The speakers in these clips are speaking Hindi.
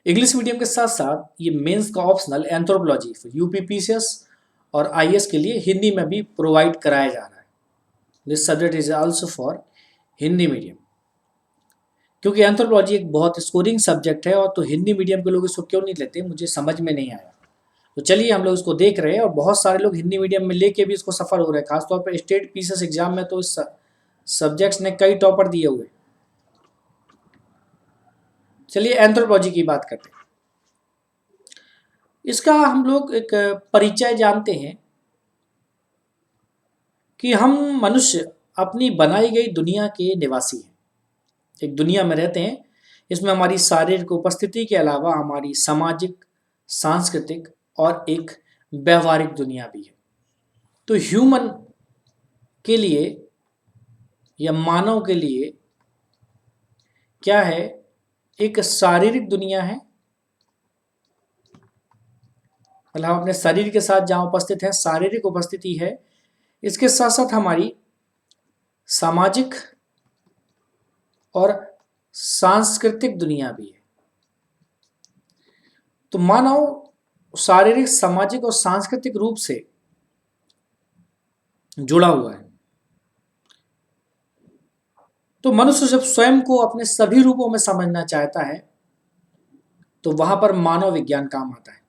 इंग्लिश मीडियम के साथ साथ ये मेंस का ऑप्शनल एंथ्रोपोलॉजी यूपीपीसीएस और आईएएस के लिए हिंदी में भी प्रोवाइड कराया जा रहा है। This subject is also for Hindi medium, क्योंकि एंथ्रोपोलॉजी एक बहुत स्कोरिंग सब्जेक्ट है, और तो हिंदी मीडियम के लोग इसको क्यों नहीं लेते मुझे समझ में नहीं आया। तो चलिए हम लोग इसको देख रहे हैं, और बहुत सारे लोग हिंदी मीडियम में लेके भी इसको सफल हो रहे हैं। खासतौर पर स्टेट पीसीएस एग्जाम में तो इस सब्जेक्ट्स ने कई टॉपर दिए हुए। चलिए एंथ्रोपोलॉजी की बात करते हैं। इसका हम लोग एक परिचय जानते हैं कि हम मनुष्य अपनी बनाई गई दुनिया के निवासी हैं। एक दुनिया में रहते हैं, इसमें हमारी शारीरिक उपस्थिति के अलावा हमारी सामाजिक, सांस्कृतिक और एक व्यवहारिक दुनिया भी है। तो ह्यूमन के लिए या मानव के लिए क्या है, एक शारीरिक दुनिया है, मतलब हम अपने शरीर के साथ जहाँ उपस्थित है शारीरिक उपस्थिति है। इसके साथ साथ हमारी सामाजिक और सांस्कृतिक दुनिया भी है। तो मानव शारीरिक, सामाजिक और सांस्कृतिक रूप से जुड़ा हुआ है। तो मनुष्य जब स्वयं को अपने सभी रूपों में समझना चाहता है तो वहां पर मानव विज्ञान काम आता है।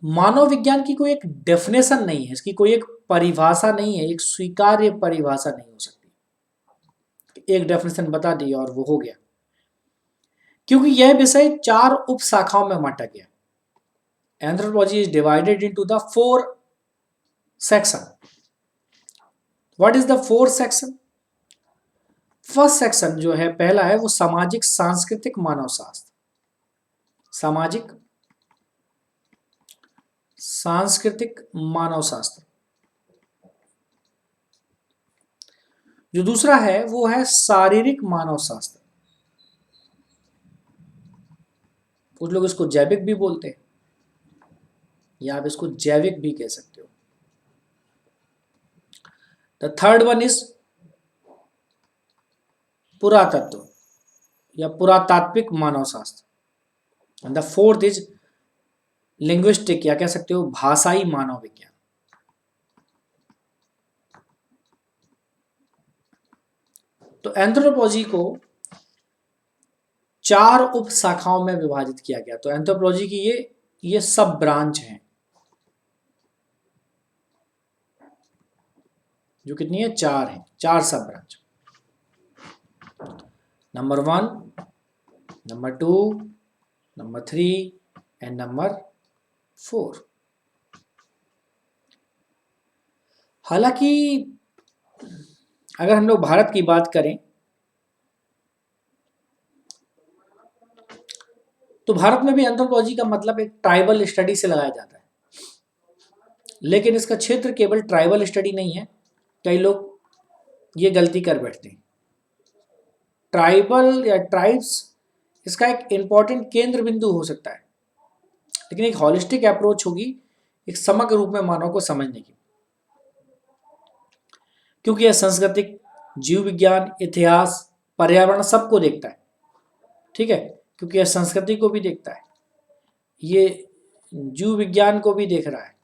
मानव विज्ञान की कोई एक डेफिनेशन नहीं है, इसकी कोई एक परिभाषा नहीं है, एक स्वीकार्य परिभाषा नहीं हो सकती। एक डेफिनेशन बता दी और वो हो गया, क्योंकि यह विषय 4 उप शाखाओं में बांटा गया। Anthropology is divided into the 4 section. What is the 4 section? First section जो है, पहला है वो सामाजिक सांस्कृतिक मानव शास्त्र। सामाजिक सांस्कृतिक मानव शास्त्र। जो दूसरा है वो है शारीरिक मानव शास्त्र। कुछ लोग इसको जैविक भी बोलते हैं, या आप इसको जैविक भी कह सकते हो। द थर्ड वन इज पुरातत्व या पुरातात्विक मानव शास्त्र। And the fourth is linguistic या कह सकते हो भाषाई मानव विज्ञान। तो एंथ्रोपोलॉजी को 4 उप शाखाओं में विभाजित किया गया। तो एंथ्रोपोलॉजी की ये सब ब्रांच हैं, जो कितनी है, 4 हैं, 4 सब branch. Number 1, number 2, number 3 and number 4। हालांकि अगर हम लोग भारत की बात करें तो भारत में भी एंथ्रोपोलॉजी का मतलब एक ट्राइबल स्टडी से लगाया जाता है, लेकिन इसका क्षेत्र केवल ट्राइबल स्टडी नहीं है। कई लोग ये गलती कर बैठते हैं। ट्राइबल या ट्राइब्स इसका एक इंपॉर्टेंट केंद्र बिंदु हो सकता है, लेकिन एक हॉलिस्टिक अप्रोच होगी, एक समग्र रूप में मानव को समझने की, क्योंकि यह सांस्कृतिक, जीव विज्ञान, इतिहास, पर्यावरण सबको देखता है। ठीक है, क्योंकि यह संस्कृति को भी देखता है, ये जीव विज्ञान को भी देख रहा है,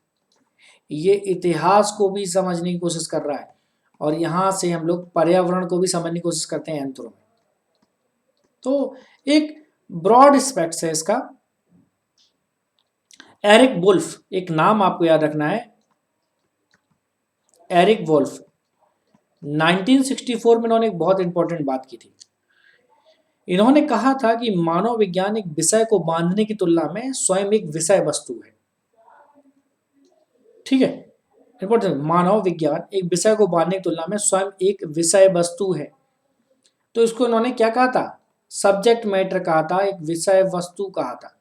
ये इतिहास को भी समझने की कोशिश कर रहा है, और यहाँ से हम लोग पर्यावरण को भी समझने की कोशिश करते हैं एंथ्रो में। तो एक ब्रॉड स्पेक्ट्स है इसका। एरिक वुल्फ, एक नाम आपको याद रखना है, एरिक वुल्फ। 1964 में इन्होंने एक बहुत इंपॉर्टेंट बात की थी। इन्होंने कहा था कि मानव विज्ञान एक विषय को बांधने की तुलना में स्वयं एक विषय वस्तु है। ठीक है, इंपॉर्टेंट, मानव विज्ञान एक विषय को बांधने की तुलना में स्वयं एक विषय वस्तु है। तो इसको इन्होंने क्या कहा था, सब्जेक्ट मैटर कहा था, एक विषय वस्तु कहा था।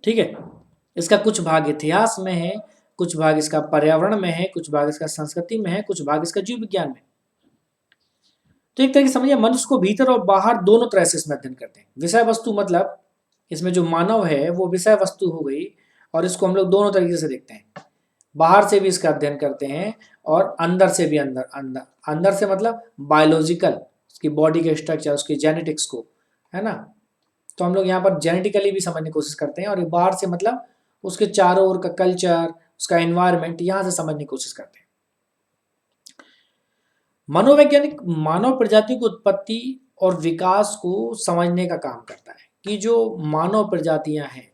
ठीक है, इसका कुछ भाग इतिहास में है, कुछ भाग इसका पर्यावरण में है, कुछ भाग इसका संस्कृति में है, कुछ भाग इसका जीव विज्ञान में। तो एक तरह की समझिए, मनुष्य को भीतर और बाहर दोनों तरह से इसमें अध्ययन करते हैं। विषय वस्तु मतलब इसमें जो मानव है वो विषय वस्तु हो गई, और इसको हम लोग दोनों तरीके से देखते हैं। बाहर से भी इसका अध्ययन करते हैं और अंदर से भी। अंदर से मतलब बायोलॉजिकल, उसकी बॉडी के स्ट्रक्चर, उसकी जेनेटिक्स को है ना। तो हम लोग यहाँ पर जेनेटिकली भी समझने की कोशिश करते हैं, और बाहर से मतलब उसके चारों ओर का कल्चर, उसका एनवायरनमेंट, यहाँ से समझने की कोशिश करते हैं। मनोवैज्ञानिक मानव प्रजाति की उत्पत्ति और विकास को समझने का काम करता है कि जो मानव प्रजातियां हैं,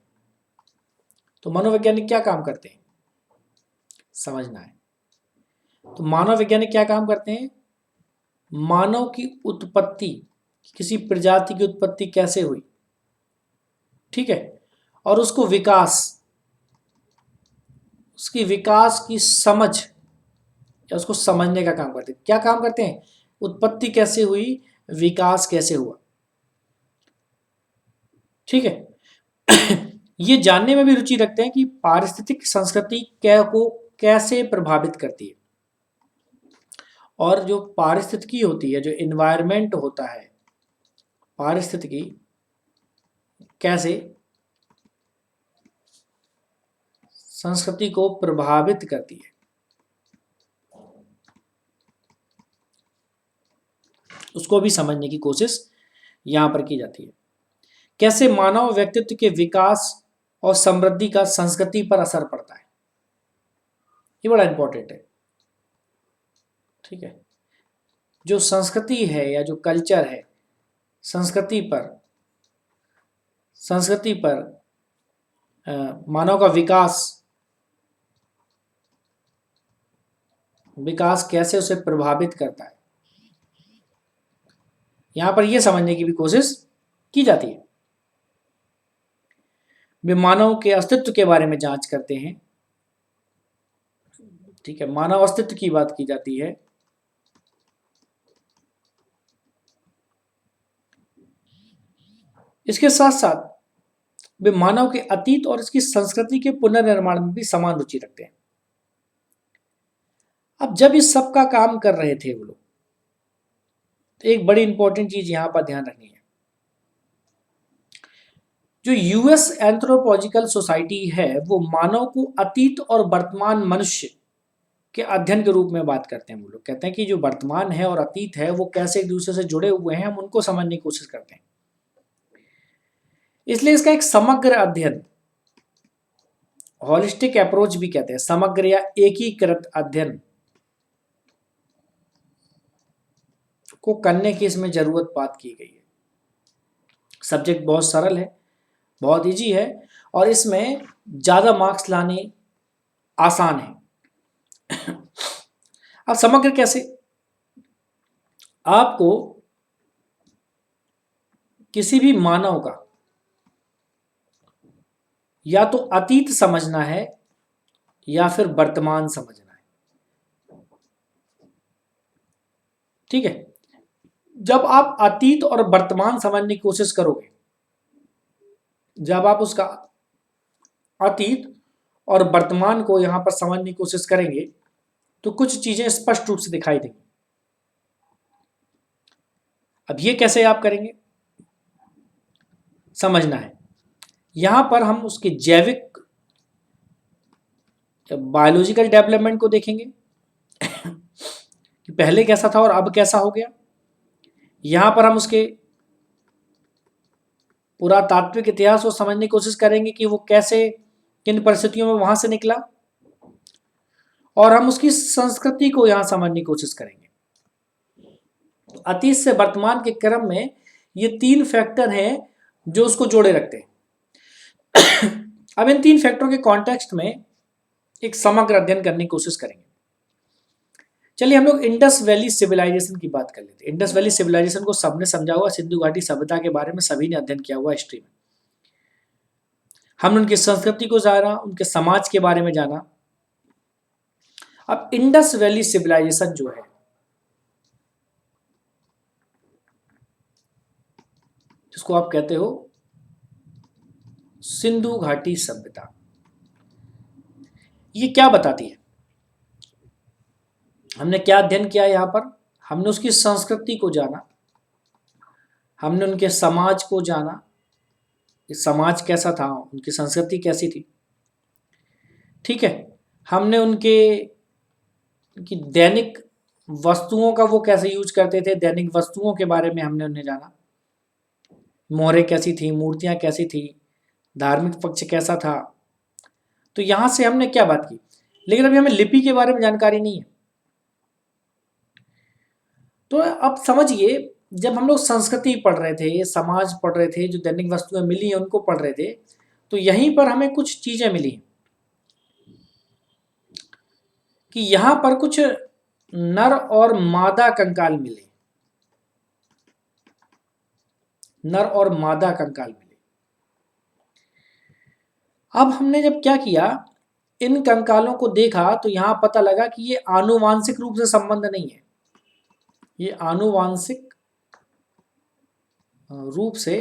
तो मनोवैज्ञानिक क्या काम करते हैं, समझना है। तो मानव वैज्ञानिक क्या काम करते हैं, मानव की उत्पत्ति, किसी प्रजाति की उत्पत्ति कैसे हुई, ठीक है, और उसको विकास, उसकी विकास की समझ या उसको समझने का काम करते हैं। क्या काम करते हैं, उत्पत्ति कैसे हुई, विकास कैसे हुआ, ठीक है। ये जानने में भी रुचि रखते हैं कि पारिस्थितिक संस्कृति क्या को कैसे प्रभावित करती है, और जो पारिस्थितिकी होती है, जो इन्वायरमेंट होता है, पारिस्थितिकी कैसे संस्कृति को प्रभावित करती है, उसको भी समझने की कोशिश यहां पर की जाती है। कैसे मानव व्यक्तित्व के विकास और समृद्धि का संस्कृति पर असर पड़ता है, ये बड़ा इंपॉर्टेंट है, ठीक है। जो संस्कृति है या जो कल्चर है, संस्कृति पर मानव का विकास कैसे उसे प्रभावित करता है, यहां पर यह समझने की भी कोशिश की जाती है। वे मानव के अस्तित्व के बारे में जांच करते हैं, ठीक है, मानव अस्तित्व की बात की जाती है। इसके साथ साथ वे मानव के अतीत और इसकी संस्कृति के पुनर्निर्माण में भी समान रुचि रखते हैं। अब जब इस सब का काम कर रहे थे वो लोग, तो एक बड़ी इंपॉर्टेंट चीज यहां पर ध्यान रखनी है। जो यूएस एंथ्रोपोलॉजिकल सोसाइटी है, वो मानव को अतीत और वर्तमान मनुष्य के अध्ययन के रूप में बात करते हैं। वो लोग कहते हैं कि जो वर्तमान है और अतीत है, वो कैसे एक दूसरे से जुड़े हुए हैं, हम उनको समझने की कोशिश करते हैं। इसलिए इसका एक समग्र अध्ययन, हॉलिस्टिक अप्रोच भी कहते हैं, समग्र या एकीकृत अध्ययन को करने की इसमें जरूरत बात की गई है। सब्जेक्ट बहुत सरल है, बहुत इजी है, और इसमें ज्यादा मार्क्स लाने आसान है। अब समग्र कैसे, आपको किसी भी मानव का या तो अतीत समझना है या फिर वर्तमान समझना है, ठीक है। जब आप अतीत और वर्तमान समझने की कोशिश करोगे, जब आप उसका अतीत और वर्तमान को यहां पर समझने की कोशिश करेंगे, तो कुछ चीजें स्पष्ट रूप से दिखाई देंगी। अब ये कैसे आप करेंगे, समझना है। यहां पर हम उसके जैविक बायोलॉजिकल डेवलपमेंट को देखेंगे कि पहले कैसा था और अब कैसा हो गया। यहां पर हम उसके पुरातात्विक इतिहास को समझने की कोशिश करेंगे कि वो कैसे, किन परिस्थितियों में वहां से निकला, और हम उसकी संस्कृति को यहां समझने की कोशिश करेंगे। तो अतीत से वर्तमान के क्रम में ये 3 फैक्टर हैं जो उसको जोड़े रखते हैं। अब इन 3 फैक्टरों के कॉन्टेक्स्ट में एक समग्र अध्ययन करने की कोशिश करेंगे। चलिए हम लोग इंडस वैली सिविलाइजेशन की बात कर लेते हैं। इंडस वैली सिविलाइजेशन को सबने समझा हुआ, सिंधु घाटी सभ्यता के बारे में सभी ने अध्ययन किया हुआ हिस्ट्री में। हमने उनकी संस्कृति को जाना, उनके समाज के बारे में जाना। अब इंडस वैली सिविलाइजेशन जो है, जिसको आप कहते हो सिंधु घाटी सभ्यता, ये क्या बताती है, हमने क्या अध्ययन किया यहां पर, हमने उसकी संस्कृति को जाना, हमने उनके समाज को जाना, समाज कैसा था, उनकी संस्कृति कैसी थी, ठीक है। हमने उनके उनकी दैनिक वस्तुओं का वो कैसे यूज करते थे, दैनिक वस्तुओं के बारे में हमने उन्हें जाना। मोहरें कैसी थी, मूर्तियां कैसी थी, धार्मिक पक्ष कैसा था। तो यहां से हमने क्या बात की, लेकिन अभी हमें लिपि के बारे में जानकारी नहीं है। तो अब समझिए, जब हम लोग संस्कृति पढ़ रहे थे, समाज पढ़ रहे थे, जो दैनिक वस्तुएं मिली हैं उनको पढ़ रहे थे, तो यहीं पर हमें कुछ चीजें मिली कि यहां पर कुछ नर और मादा कंकाल मिले, नर और मादा कंकाल मिले। अब हमने जब क्या किया, इन कंकालों को देखा तो यहां पता लगा कि ये आनुवांशिक रूप से संबंध नहीं है, ये आनुवांशिक रूप से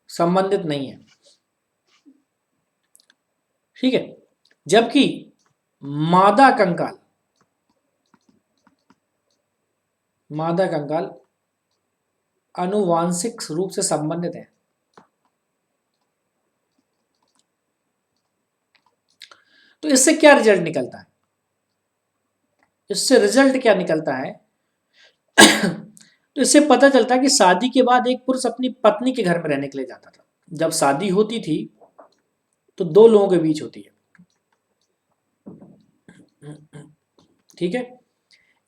संबंधित नहीं है, ठीक है। जबकि मादा कंकाल, मादा कंकाल आनुवांशिक रूप से संबंधित है। तो इससे क्या रिजल्ट निकलता है, इससे रिजल्ट क्या निकलता है तो इससे पता चलता है कि शादी के बाद एक पुरुष अपनी पत्नी के घर में रहने के लिए जाता था। जब शादी होती थी तो दो लोगों के बीच होती है, ठीक है,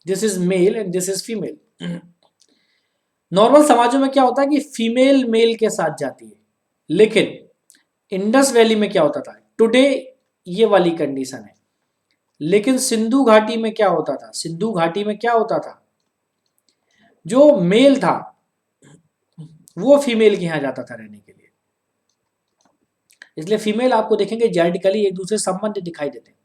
this is male and this is female. Normal समाजों में क्या होता है कि फीमेल मेल के साथ जाती है, लेकिन इंडस वैली में क्या होता था, टुडे ये वाली कंडीशन है, लेकिन सिंधु घाटी में क्या होता था, सिंधु घाटी में क्या होता था, जो मेल था वो फीमेल के यहां जाता था रहने के लिए। इसलिए फीमेल आपको देखेंगे जेनेटिकली एक दूसरे संबंध दिखाई देते हैं।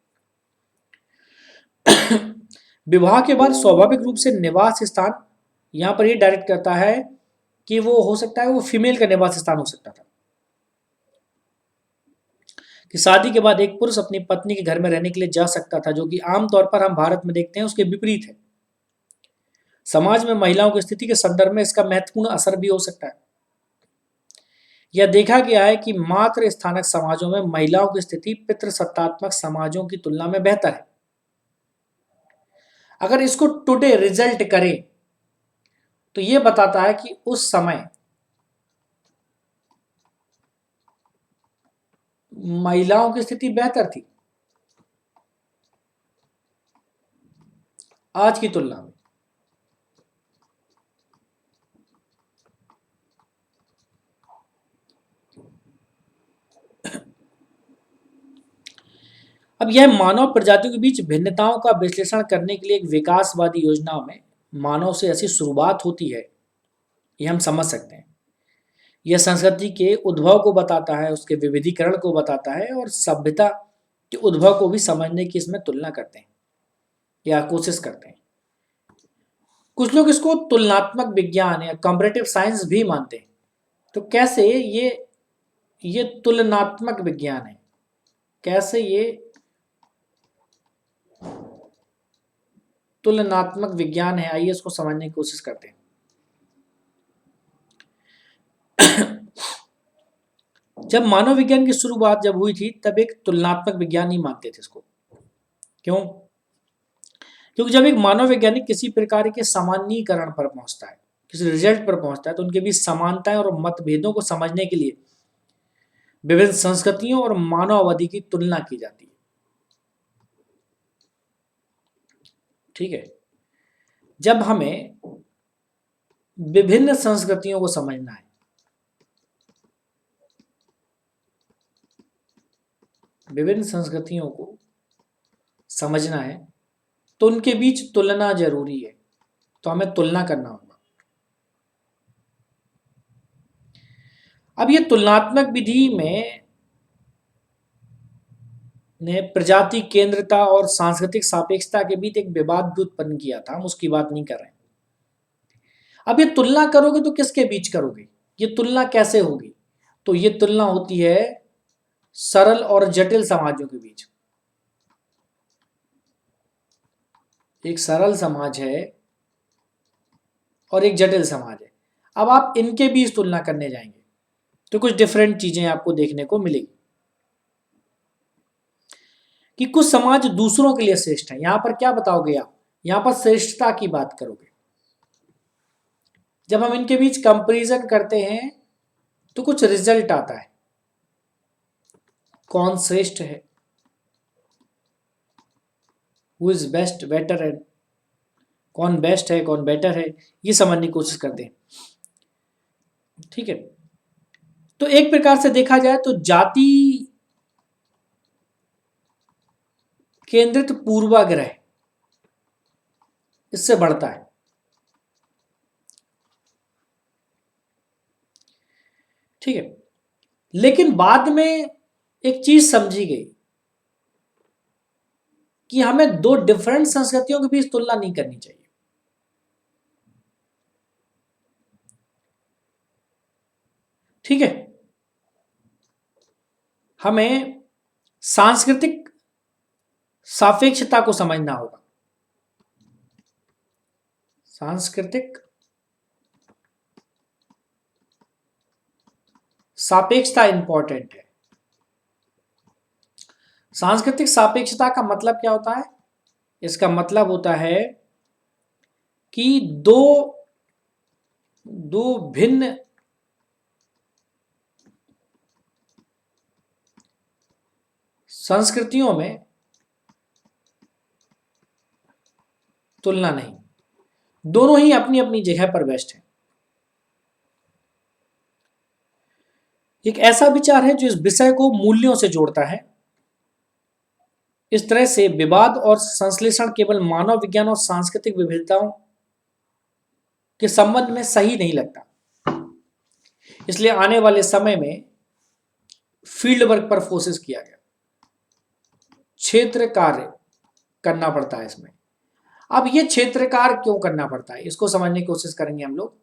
विवाह के बाद स्वाभाविक रूप से निवास स्थान यहां पर ये डायरेक्ट करता है कि वो हो सकता है वो फीमेल का निवास स्थान हो सकता था, कि शादी के बाद एक पुरुष अपनी पत्नी के घर में रहने के लिए जा सकता था, जो कि आमतौर पर हम भारत में देखते हैं उसके विपरीत है। समाज में महिलाओं की स्थिति के संदर्भ में इसका महत्वपूर्ण असर भी हो सकता है। यह देखा गया है कि मात्र स्थानक समाजों में महिलाओं की स्थिति पितृसत्तात्मक समाजों की तुलना में बेहतर है। अगर इसको टुडे रिजल्ट करें तो यह बताता है कि उस समय महिलाओं की स्थिति बेहतर थी आज की तुलना में। अब यह मानव प्रजातियों के बीच भिन्नताओं का विश्लेषण करने के लिए एक विकासवादी योजना में मानव से ऐसी शुरुआत होती है, यह हम समझ सकते हैं। यह संस्कृति के उद्भव को बताता है, उसके विविधीकरण को बताता है, और सभ्यता के उद्भव को भी समझने की इसमें तुलना करते हैं या कोशिश करते हैं। कुछ लोग इसको तुलनात्मक विज्ञान या कंपैरेटिव साइंस भी मानते हैं। तो कैसे ये तुलनात्मक विज्ञान है, कैसे ये तुलनात्मक विज्ञान है, आइए इसको समझने की कोशिश करते हैं। जब मानव विज्ञान की शुरुआत जब हुई थी तब एक तुलनात्मक विज्ञान ही मानते थे इसको। क्यों? क्योंकि जब एक मानव वैज्ञानिक किसी प्रकार के सामान्यीकरण पर पहुंचता है, किसी रिजल्ट पर पहुंचता है, तो उनके बीच समानताएं और मतभेदों को समझने के लिए विभिन्न संस्कृतियों और मानववादी की तुलना की जाती है, ठीक है। जब हमें विभिन्न संस्कृतियों को समझना है, विभिन्न संस्कृतियों को समझना है, तो उनके बीच तुलना जरूरी है, तो हमें तुलना करना होगा। अब ये तुलनात्मक विधि में ने प्रजाति केंद्रता और सांस्कृतिक सापेक्षता के बीच एक विवाद भी उत्पन्न किया था, हम उसकी बात नहीं कर रहे हैं। अब ये तुलना करोगे तो किसके बीच करोगे, ये तुलना कैसे होगी, तो ये तुलना होती है सरल और जटिल समाजों के बीच। एक सरल समाज है और एक जटिल समाज है। अब आप इनके बीच तुलना करने जाएंगे तो कुछ डिफरेंट चीजें आपको देखने को मिलेगी कि कुछ समाज दूसरों के लिए श्रेष्ठ है। यहां पर क्या बताओगे आप, यहां पर श्रेष्ठता की बात करोगे, जब हम इनके बीच कंपैरिजन करते हैं तो कुछ रिजल्ट आता है, कौन श्रेष्ठ है, who is best better and कौन बेस्ट है कौन बेटर है, ये समझने की कोशिश करते हैं। ठीक है, तो एक प्रकार से देखा जाए तो जाति केंद्रित पूर्वाग्रह इससे बढ़ता है। ठीक है, लेकिन बाद में एक चीज समझी गई कि हमें दो डिफरेंट संस्कृतियों के बीच तुलना नहीं करनी चाहिए। ठीक है, हमें सांस्कृतिक सापेक्षता को समझना होगा। सांस्कृतिक सापेक्षता इंपॉर्टेंट है। सांस्कृतिक सापेक्षता का मतलब क्या होता है? इसका मतलब होता है कि दो भिन्न संस्कृतियों में तुलना नहीं, दोनों ही अपनी अपनी जगह पर बेस्ट है। एक ऐसा विचार है जो इस विषय को मूल्यों से जोड़ता है। इस तरह से विवाद और संश्लेषण केवल मानव विज्ञान और सांस्कृतिक विविधताओं के संबंध में सही नहीं लगता। इसलिए आने वाले समय में फील्ड वर्क पर फोकस किया गया, क्षेत्र कार्य करना पड़ता है इसमें। अब ये क्षेत्र कार्य क्यों करना पड़ता है, इसको समझने की कोशिश करेंगे हम लोग।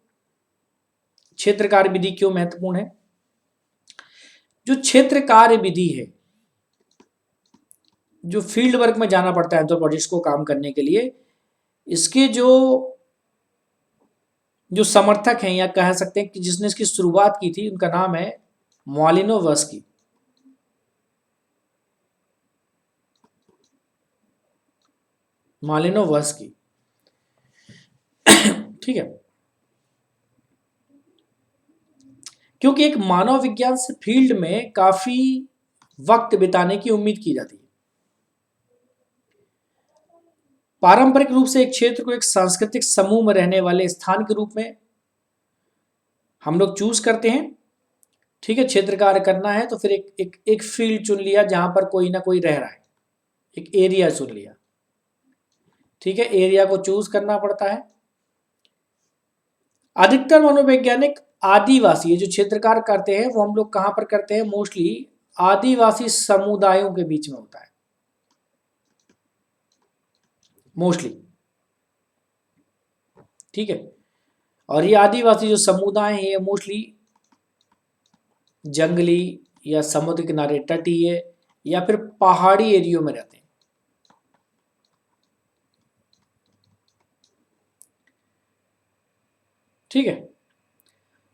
क्षेत्र कार्य विधि क्यों महत्वपूर्ण है? जो क्षेत्र कार्य विधि है, जो फील्ड वर्क में जाना पड़ता है एंथ्रोपोलॉजिस्ट को काम करने के लिए, इसके जो समर्थक हैं या कह सकते हैं कि जिसने इसकी शुरुआत की थी, उनका नाम है मालिनोवस्की। मालिनोवस्की। ठीक है, क्योंकि एक मानव विज्ञान से फील्ड में काफी वक्त बिताने की उम्मीद की जाती है। पारंपरिक रूप से एक क्षेत्र को एक सांस्कृतिक समूह में रहने वाले स्थान के रूप में हम लोग चूज करते हैं। ठीक है, क्षेत्र कार्य करना है तो फिर एक फील्ड चुन लिया जहां पर कोई ना कोई रह रहा है, एक एरिया चुन लिया। ठीक है, एरिया को चूज करना पड़ता है। अधिकतर मनोवैज्ञानिक आदिवासी जो क्षेत्र कार्य करते हैं वो हम लोग कहां पर करते हैं? मोस्टली आदिवासी समुदायों के बीच में होता है, मोस्टली। ठीक है, और ये आदिवासी जो समुदाय हैं ये मोस्टली जंगली या समुद्र किनारे तटीय या फिर पहाड़ी एरियो में रहते हैं। ठीक है,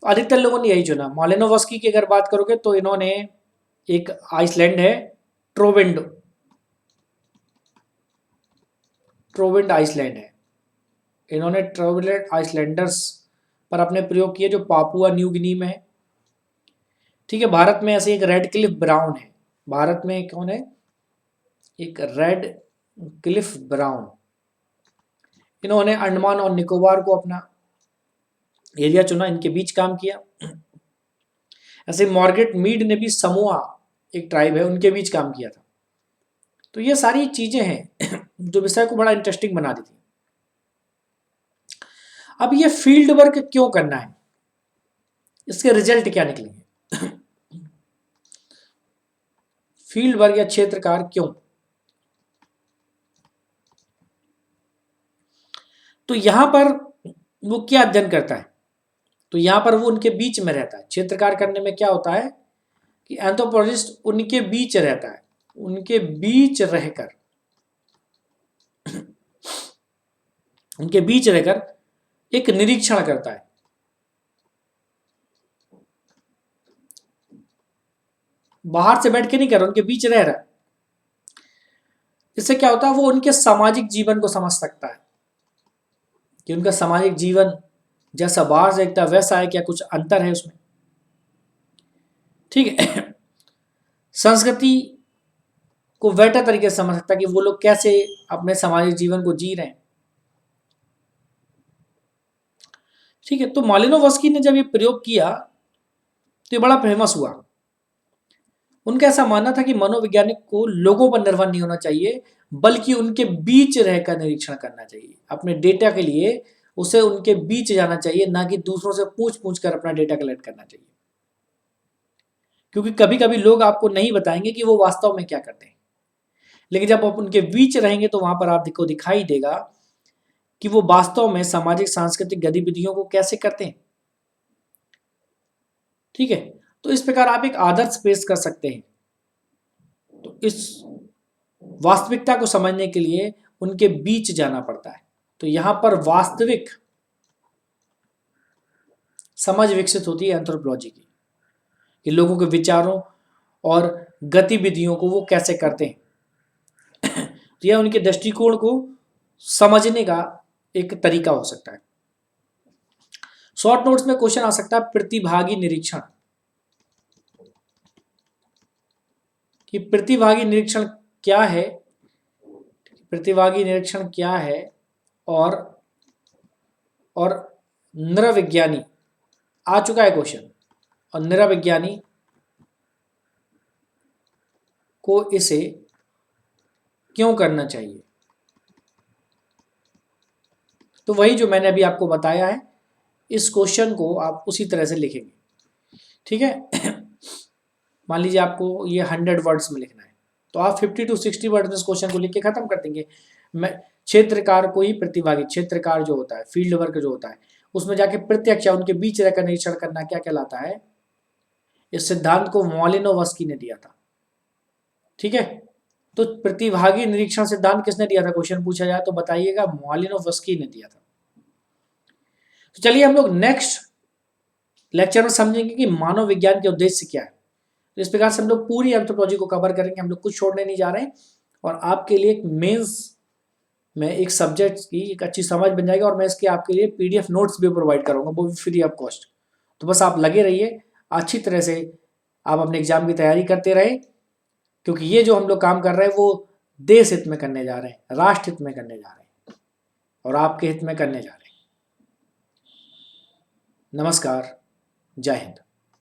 अधिकतर लोगों ने यही चुना। मालिनोवस्की की अगर बात करोगे तो इन्होंने एक आइसलैंड है ट्रोविंड आइसलैंड है, इन्होंने ट्रोविंड आइसलैंडर्स पर अपने प्रयोग किए जो पापुआ न्यू गिनी में है। ठीक है, भारत में ऐसे एक रेड क्लिफ ब्राउन है। भारत में कौन है? एक रेड क्लिफ ब्राउन। इन्होंने अंडमान और निकोबार को अपना एरिया चुना, इनके बीच काम किया। ऐसे मार्गरेट मीड ने भी समोआ एक ट्राइब है, उनके बीच काम किया था। तो ये सारी चीजें हैं जो विषय को बड़ा इंटरेस्टिंग बना देती। अब ये फील्ड वर्क क्यों करना है, इसके रिजल्ट क्या निकलेंगे? फील्ड वर्क या क्षेत्र कार्य क्यों? तो यहां पर वो क्या अध्ययन करता है? तो यहां पर वो उनके बीच में रहता है। क्षेत्र कार्य करने में क्या होता है कि एंथ्रोपोलॉजिस्ट उनके बीच रहता है, उनके बीच रहकर उनके बीच रहकर एक निरीक्षण करता है। बाहर से बैठ के नहीं कर रहा, उनके बीच रह रहा है। इससे क्या होता है? वो उनके सामाजिक जीवन को समझ सकता है कि उनका सामाजिक जीवन जैसा बाहर से दिखता है वैसा है, क्या कुछ अंतर है उसमें? ठीक है। संस्कृति को बेटर तरीके से समझ सकता है कि वो लोग कैसे अपने सामाजिक जीवन को जी रहे हैं। ठीक है, तो मालिनोवस्की ने जब ये प्रयोग किया तो ये बड़ा फेमस हुआ। उनका ऐसा मानना था कि मनोवैज्ञानिक को लोगों पर निर्भर नहीं होना चाहिए, बल्कि उनके बीच रहकर निरीक्षण करना चाहिए। अपने डेटा के लिए उसे उनके बीच जाना चाहिए, ना कि दूसरों से पूछ पूछ कर अपना डेटा कलेक्ट करना चाहिए। क्योंकि कभी कभी लोग आपको नहीं बताएंगे कि वो वास्तव में क्या करते हैं, लेकिन जब आप उनके बीच रहेंगे तो वहां पर आपको दिखाई देगा कि वो वास्तव में सामाजिक सांस्कृतिक गतिविधियों को कैसे करते हैं। ठीक है, तो इस प्रकार आप एक आदर्श पेश कर सकते हैं। तो इस वास्तविकता को समझने के लिए उनके बीच जाना पड़ता है। तो यहां पर वास्तविक समझ विकसित होती है एंथ्रोपोलॉजी की, कि लोगों के विचारों और गतिविधियों को वो कैसे करते हैं। तो यह उनके दृष्टिकोण को समझने का एक तरीका हो सकता है। शॉर्ट नोट्स में क्वेश्चन आ सकता है प्रतिभागी निरीक्षण, कि प्रतिभागी निरीक्षण क्या है, प्रतिभागी निरीक्षण क्या है, और और नृविज्ञानी आ चुका है क्वेश्चन, और नृविज्ञानी को इसे क्यों करना चाहिए। तो वही जो मैंने अभी आपको बताया है, इस क्वेश्चन को आप उसी तरह से लिखेंगे। ठीक है। मान लीजिए आपको ये 100 वर्ड्स में लिखना है, तो आप 50 to 60 वर्ड्स में इस क्वेश्चन को लिख के खत्म कर देंगे। मैं क्षेत्रकार को ही प्रतिभागी, क्षेत्रकार जो होता है, फील्ड वर्क जो होता है, उसमें जाके प्रत्यक्ष या उनके बीच रहकर निरीक्षण करना क्या कहलाता है। इस सिद्धांत को मालिनोवस्की ने दिया था। ठीक है, तो प्रतिभागी निरीक्षण सिद्धांत किसने दिया था, क्वेश्चन पूछा जाए तो बताइएगा, मालिनोवस्की ने दिया था। तो चलिए हम लोग नेक्स्ट लेक्चर में समझेंगे कि मानव विज्ञान के उद्देश्य क्या है। तो इस प्रकार से हम लोग पूरी एंथ्रोपोलॉजी को कवर करेंगे, हम लोग कुछ छोड़ने नहीं जा रहे हैं, और आपके लिए एक मेंस में एक सब्जेक्ट की एक अच्छी समझ बन जाएगी, और मैं इसके आपके लिए पीडीएफ नोट्स भी प्रोवाइड करूंगा, वो भी फ्री ऑफ कॉस्ट। तो बस आप लगे रहिए, अच्छी तरह से आप अपने एग्जाम की तैयारी करते रहे, क्योंकि ये जो हम लोग काम कर रहे हैं वो देश हित में करने जा रहे हैं, राष्ट्र हित में करने जा रहे हैं, और आपके हित में करने जा रहे हैं। नमस्कार, जय हिंद।